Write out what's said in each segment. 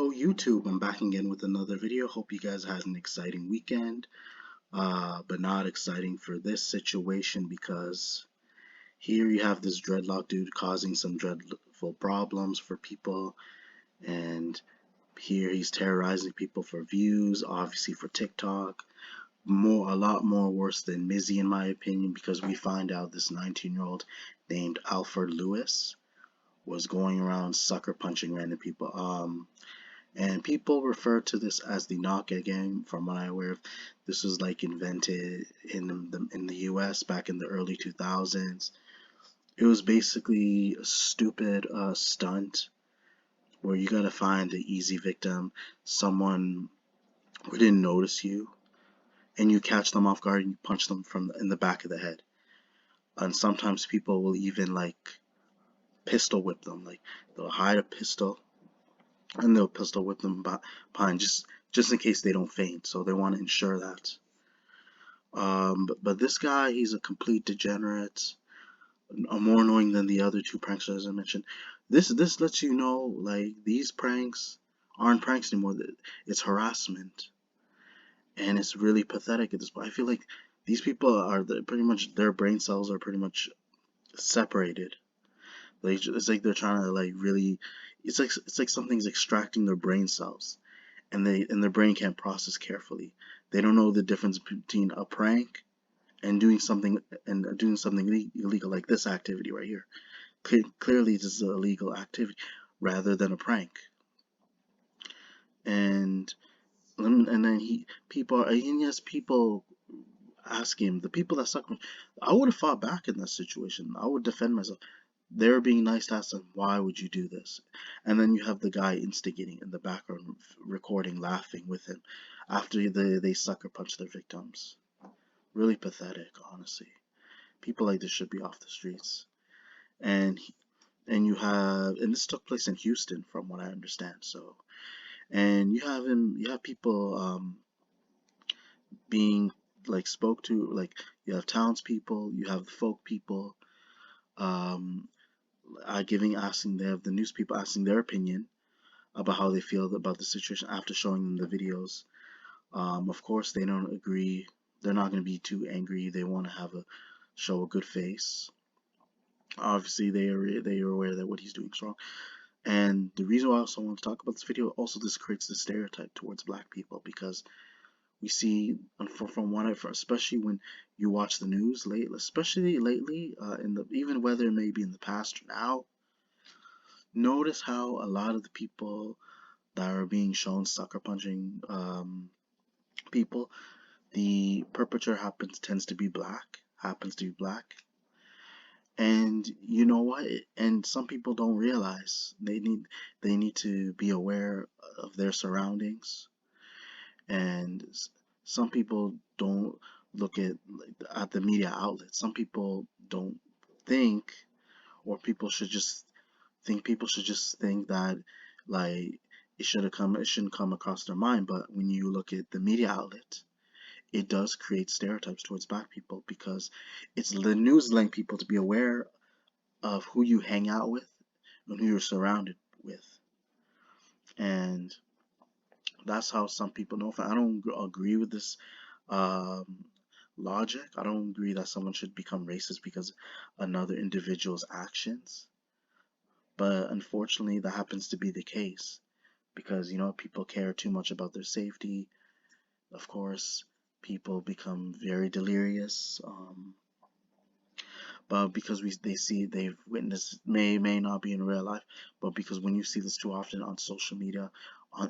Hello YouTube, I'm back again with another video. Hope you guys had an exciting weekend, but not exciting for this situation because here you have this dreadlock dude causing some dreadful problems for people, and here he's terrorizing people for views, obviously for TikTok. A lot more worse than Mizzy in my opinion, because we find out this 19-year-old named Alford Lewis was going around sucker punching random people. And people refer to this as the knockout game. From what I'm aware of, this was like invented in the U.S. back in the early 2000s. It was basically a stupid stunt where you gotta find the easy victim, someone who didn't notice you, and you catch them off guard and you punch them in the back of the head. And sometimes people will even like pistol whip them, like they'll hide a pistol and they'll pistol whip them behind just in case they don't faint. So they want to ensure that. But this guy, he's a complete degenerate, more annoying than the other two pranksters I mentioned. This lets you know, like, these pranks aren't pranks anymore. It's harassment, and it's really pathetic at this point. I feel like these people are pretty much, their brain cells are pretty much separated. Like, it's like they're trying to like really, it's like something's extracting their brain cells, and their brain can't process carefully. They don't know the difference between a prank and doing something illegal, like this activity right here. Clearly, this is an illegal activity rather than a prank. And then people ask him, the people that suck me. I would have fought back in that situation. I would defend myself. They're being nice to ask them, why would you do this? And then you have the guy instigating in the background, recording, laughing with him after they sucker punch their victims. Really pathetic, honestly. People like this should be off the streets. And and this took place in Houston, from what I understand. So, and you have people being like spoke to, like you have townspeople, you have folk people, um, they have the news people asking their opinion about how they feel about the situation after showing them the videos. Of course, they don't agree. They're not going to be too angry. They want to show a good face. Obviously, they are aware that what he's doing is wrong. And the reason why I also want to talk about this video, also this creates the stereotype towards black people, because we see, from what I've, especially when you watch the news especially lately, even whether it may be in the past or now, notice how a lot of the people that are being shown sucker punching people, the perpetrator tends to be black. And you know what? And some people don't realize they need to be aware of their surroundings. And some people don't look at the media outlets. Some people don't think, or people should just think that, like, it shouldn't come across their mind. But when you look at the media outlet, it does create stereotypes towards black people, because it's the news letting people to be aware of who you hang out with and who you're surrounded with. And that's how some people know. I don't agree with this um, logic. I don't agree that someone should become racist because another individual's actions. But unfortunately, that happens to be the case, because people care too much about their safety. Of course, people become very delirious. But because they've witnessed, may not be in real life, but because when you see this too often on social media,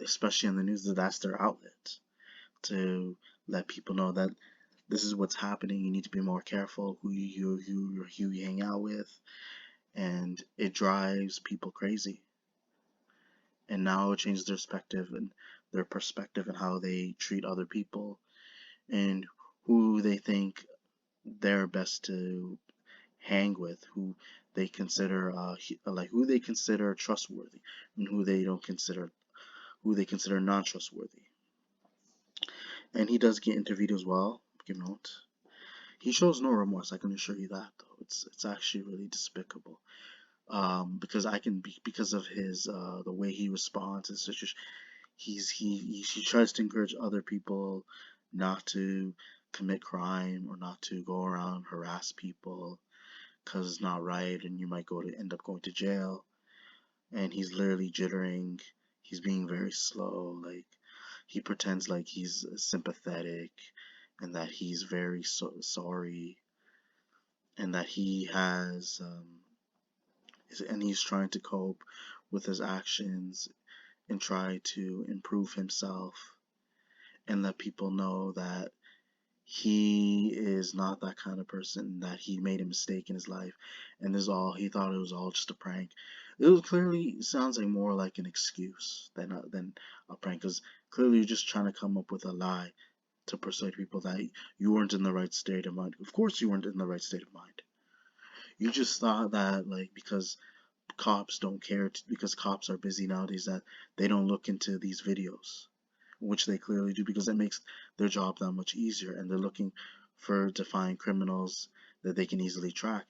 especially in the news, that's their outlet to let people know that this is what's happening. You need to be more careful who you hang out with, and it drives people crazy. And now it changes their perspective and how they treat other people, and who they think they're best to hang with, who they consider trustworthy, and who they consider non-trustworthy. And he does get into videos well, he shows no remorse, I can assure you that, though. It's actually really despicable. because I can be because of his the way he responds. It's just he tries to encourage other people not to commit crime or not to go around harass people because it's not right and you might end up going to jail. And he's literally jittering. He's being very slow. Like he pretends like he's sympathetic and that he's very sorry and that he has and he's trying to cope with his actions and try to improve himself and let people know that he is not that kind of person, that he made a mistake in his life and he thought it was all just a prank. It was clearly sounds like more like an excuse than a prank, because clearly you're just trying to come up with a lie to persuade people that you weren't in the right state of mind. Of course you weren't in the right state of mind. You just thought that like because cops don't care because cops are busy nowadays that they don't look into these videos, which they clearly do because it makes their job that much easier, and they're looking to find criminals that they can easily track,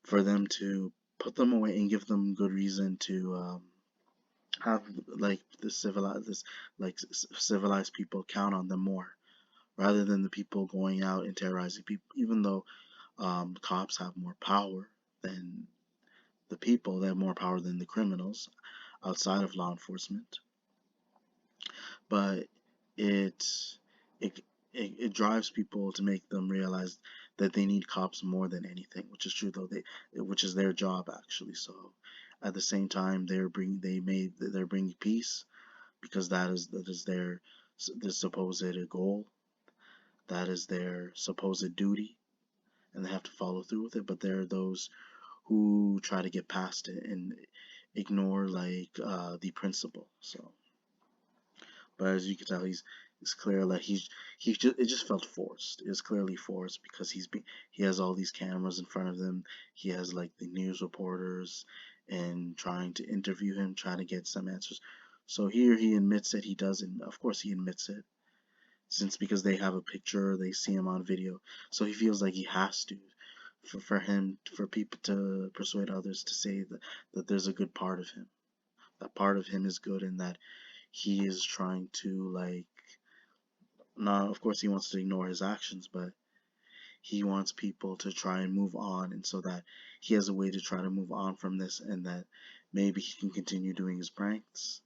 for them to put them away and give them good reason to have like civilized people count on them more, rather than the people going out and terrorizing people. Even though cops have more power than the people, they have more power than the criminals outside of law enforcement, but it it it drives people to make them realize that they need cops more than anything, which is true though, which is their job actually. So at the same time they're bringing peace because that is their supposed goal, that is their supposed duty, and they have to follow through with it. But there are those who try to get past it and ignore like the principle. So but as you can tell, it's clear that he just it just felt forced. It's clearly forced because he has all these cameras in front of him. He has like the news reporters and trying to interview him, trying to get some answers. So here he admits that he doesn't. Of course he admits it, since because they have a picture, they see him on video. So he feels like he has to, for people to persuade others to say that there's a good part of him. That part of him is good and that he is trying to like, now of course he wants to ignore his actions, but he wants people to try and move on, and so that he has a way to try to move on from this, and that maybe he can continue doing his pranks,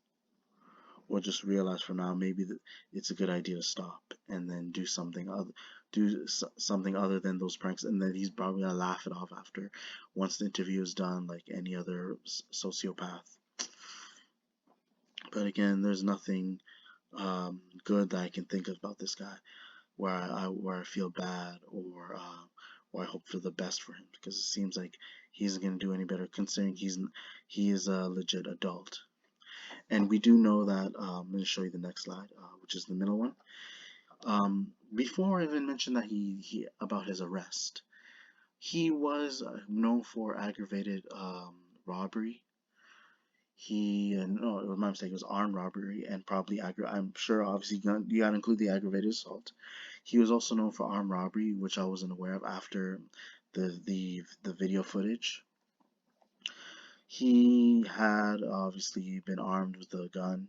or just realize from now maybe that it's a good idea to stop and then do something other than those pranks, and then he's probably gonna laugh it off after, once the interview is done, like any other sociopath. But again, there's nothing good that I can think of about this guy where I feel bad, or I hope for the best for him, because it seems like he isn't going to do any better, considering he is a legit adult. And we do know that I'm going to show you the next slide, which is the middle one. Before I even mentioned that he about his arrest, he was known for aggravated robbery. No, my mistake, it was armed robbery and probably I'm sure obviously you gotta include the aggravated assault. He was also known for armed robbery, which I wasn't aware of after the video footage. He had obviously been armed with a gun,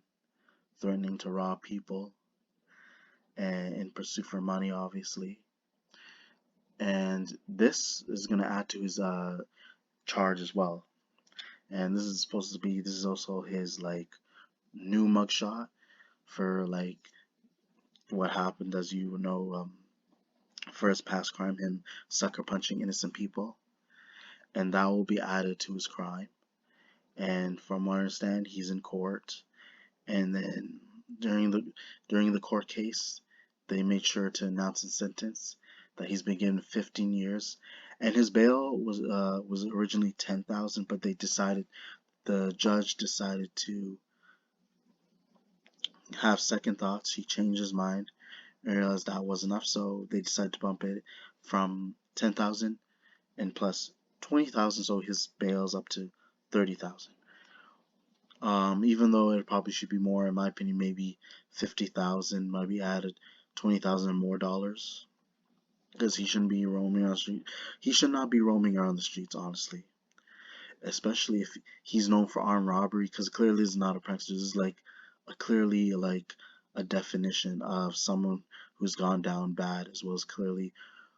threatening to rob people, and in pursuit for money, obviously. And this is gonna add to his charge as well. And this is also his like new mugshot for like what happened, as you know, for his past crime, him sucker punching innocent people, and that will be added to his crime. And from what I understand, he's in court, and then during the during the court case, they made sure to announce his sentence that he's been given 15 years, and his bail was originally 10,000, but the judge decided to have second thoughts. He changed his mind and realized that was enough, so they decided to bump it from 10,000 and plus 20,000, so his bail's up to 30,000. Even though it probably should be more, in my opinion, maybe 50,000, might be added 20,000 more dollars, because he shouldn't be roaming on the street. He should not be roaming around the streets, honestly. especially if he's known for armed robbery, because clearly this is not a prankster. This is like clearly like a definition of someone who's gone down bad, as well as clearly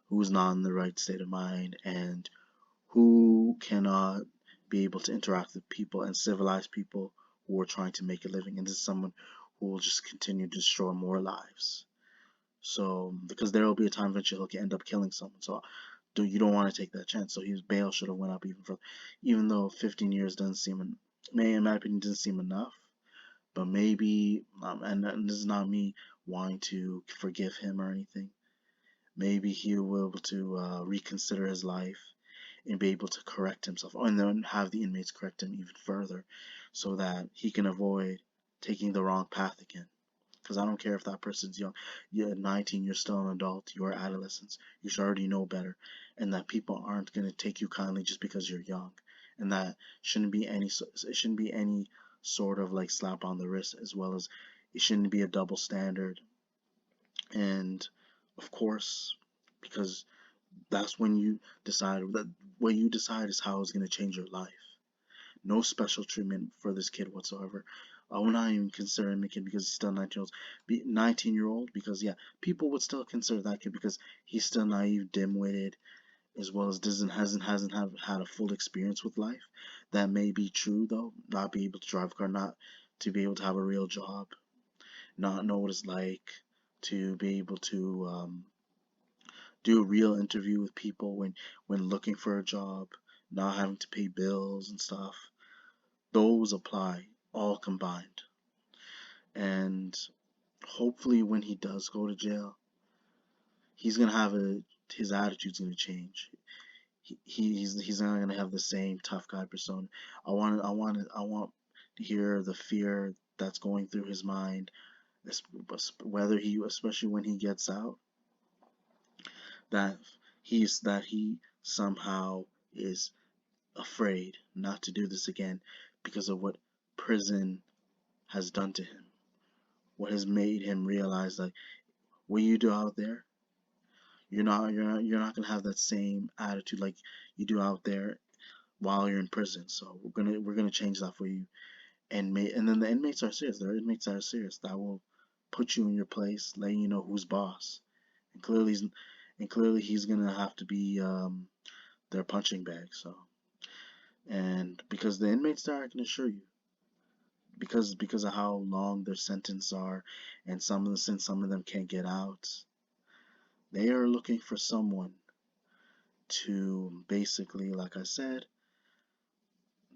who's not in the right state of mind and who cannot be able to interact with people and civilized people who are trying to make a living. And this is someone who will just continue to destroy more lives. So, because there will be a time eventually he'll end up killing someone. So, you don't want to take that chance. So his bail should have went up even further, even though 15 years doesn't seem, in my opinion, doesn't seem enough. But maybe, and this is not me wanting to forgive him or anything. Maybe he will be able to reconsider his life and be able to correct himself, and then have the inmates correct him even further, so that he can avoid taking the wrong path again. Because I don't care if that person's young. You're 19, you're still an adult, you're adolescents. You should already know better. And that people aren't going to take you kindly just because you're young. And that it shouldn't be any sort of like slap on the wrist, as well as it shouldn't be a double standard. And of course, because that's when you decide, that what you decide is how it's going to change your life. No special treatment for this kid whatsoever. I will not even consider him a kid because he's still 19-year-old, because yeah, people would still consider that kid because he's still naive, dim-witted, as well as hasn't had a full experience with life. That may be true though. Not be able to drive a car, not to be able to have a real job, not know what it's like to be able to do a real interview with people when looking for a job, not having to pay bills and stuff. Those apply all combined. And hopefully when he does go to jail, he's gonna have his attitude's gonna change. He's not gonna have the same tough guy persona. I want to hear the fear that's going through his mind, whether he, especially when he gets out, that he somehow is afraid not to do this again because of what prison has done to him, what has made him realize, like, what you do out there, you're not gonna have that same attitude like you do out there while you're in prison. So we're gonna change that for you. And then the inmates are serious. There are inmates that are serious, that will put you in your place, letting you know who's boss. And clearly he's gonna have to be their punching bag. So, and because the inmates there, I can assure you, because of how long their sentences are, and since some of them can't get out, they are looking for someone to basically, like I said,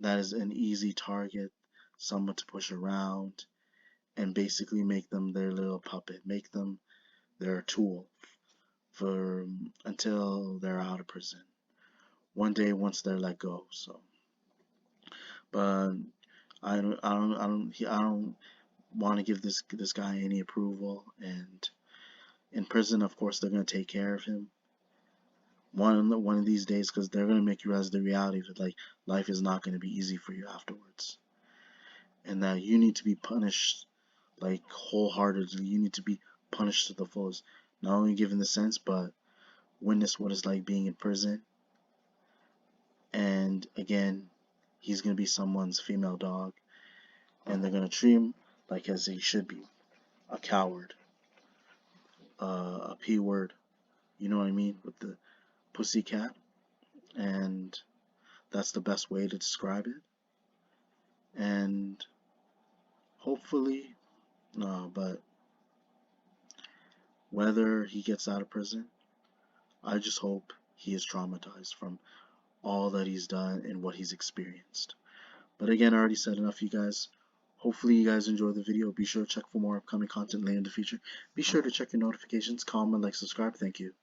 that is an easy target, someone to push around and basically make them their little puppet, make them their tool for until they're out of prison. One day, once they're let go. So, but I don't want to give this guy any approval. And in prison, of course, they're gonna take care of him one of these days, because they're gonna make you realize the reality that, like, life is not gonna be easy for you afterwards, and that you need to be punished, like, wholeheartedly. You need to be punished to the fullest, not only given the sense, but witness what it's like being in prison. And again, he's gonna be someone's female dog, and they're gonna treat him like as he should be, a coward, a p word. You know what I mean, with the pussycat, and that's the best way to describe it. And hopefully, no, but whether he gets out of prison, I just hope he is traumatized from all that he's done and what he's experienced. But again, I already said enough, you guys. Hopefully you guys enjoyed the video. Be sure to check for more upcoming content later in the future. Be sure to check your notifications, comment, like, subscribe. Thank you.